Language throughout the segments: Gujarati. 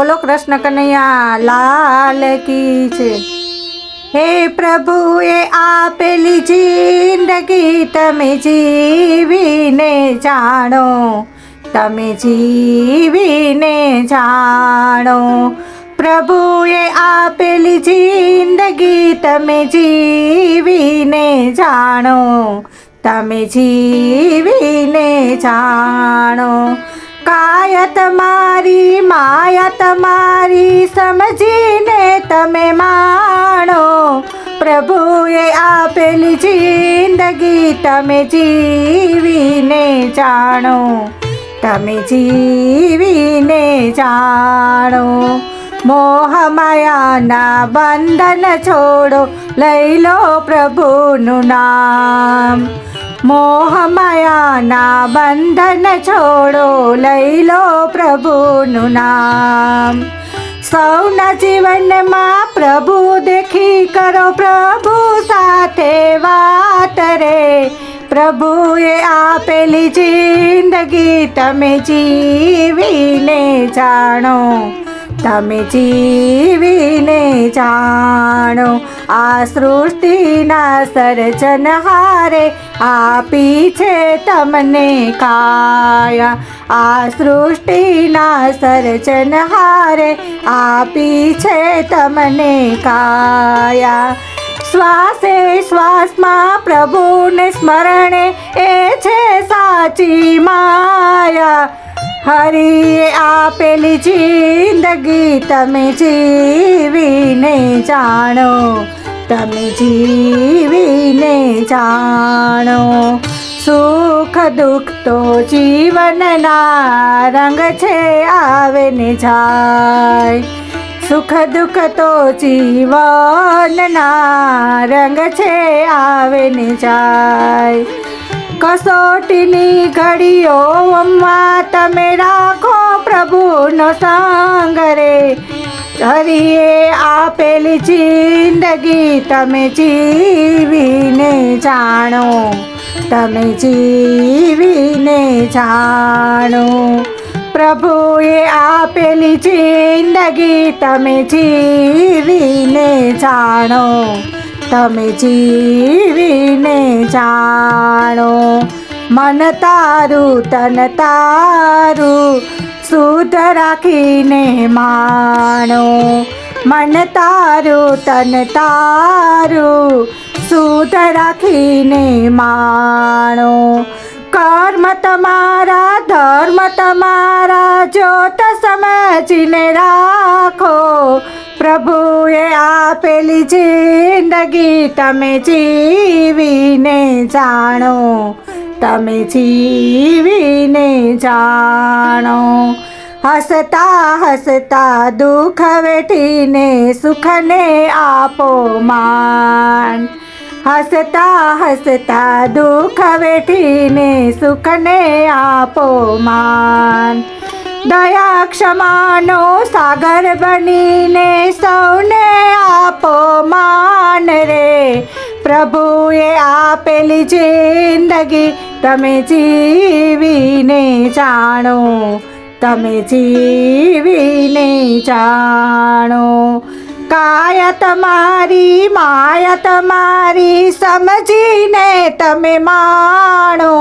બોલો કૃષ્ણ કનૈયા લાલ કી છે। હે પ્રભુએ આપેલી જિંદગી તમે જીવીને જાણો, તમે જીવીને જાણો। પ્રભુએ આપેલી જિંદગી તમે જીવીને જાણો, તમે જીવીને જાણો। કાયા તમારી માયા તમારી સમજીને તમે માણો, પ્રભુએ આપેલી જિંદગી તમે જીવીને જાણો, તમે જીવીને જાણો। મોહ માયાના બંધન છોડો, લઈ લો પ્રભુનું નામ। મોહ માયાના બંધન છોડો, લઈ લો પ્રભુનું નામ। સૌના જીવનમાં પ્રભુ દેખી કરો પ્રભુ સાથે વાત રે, પ્રભુએ આપેલી જિંદગી તમે જીવીને જાણો, તમે જીવીને જાણો। આ સૃષ્ટિના સર્જનહારે આપી છે તમને કાયા, આ સૃષ્ટિના સર્જનહારે આપી છે તમને કાયા। શ્વાસે શ્વાસમાં પ્રભુને સ્મરણે એ છે સાચી માયા, હરિએ આપેલી જિંદગી તમે જીવીને જાણો, તમે જીવીને જાણો। સુખ દુઃખ તો જીવનના રંગ છે, આવે ને જાય। સુખ દુઃખ તો જીવનના રંગ છે, આવે ને જાય। કસોટીની ઘડીઓમાં તમે રાખો પ્રભુનો સંગ રે, હરિએ આપેલી જિંદગી તમે જીવીને જાણો, તમે જીવીને જાણો। પ્રભુએ આપેલી જિંદગી તમે જીવીને જાણો, તમે જીવીને જાણો। મન તારું તન તારું શુદ્ધ રાખીને માણો, મન તારું તન તારું શુદ્ધ રાખીને માણો। કર્મ તમારા ધર્મ તમારા જ્યોત સમજીને રાખો, પ્રભુએ આપેલી જિંદગી તમે જીવીને જાણો, તમે જીવીને જાણો। હસતા હસતા દુઃખ વેઠીને સુખને આપો માન, હસતા હસતા દુઃખ વેઠીને સુખને આપો માન। દયા ક્ષમાનો સાગર બનીને સૌને આપો માન રે, પ્રભુએ આપેલી જિંદગી તમે જીવીને જાણો, તમે જીવીને જાણો। કાયા તમારી માયા તમારી સમજીને તમે માણો,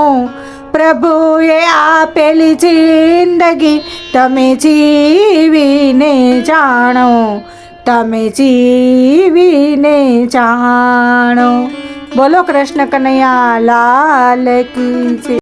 પ્રભુએ આપેલી જિંદગી તમે જીવીને જાણો, તમે જીવીને જાણો। બોલો કૃષ્ણ કનૈયા લાલ કી છે।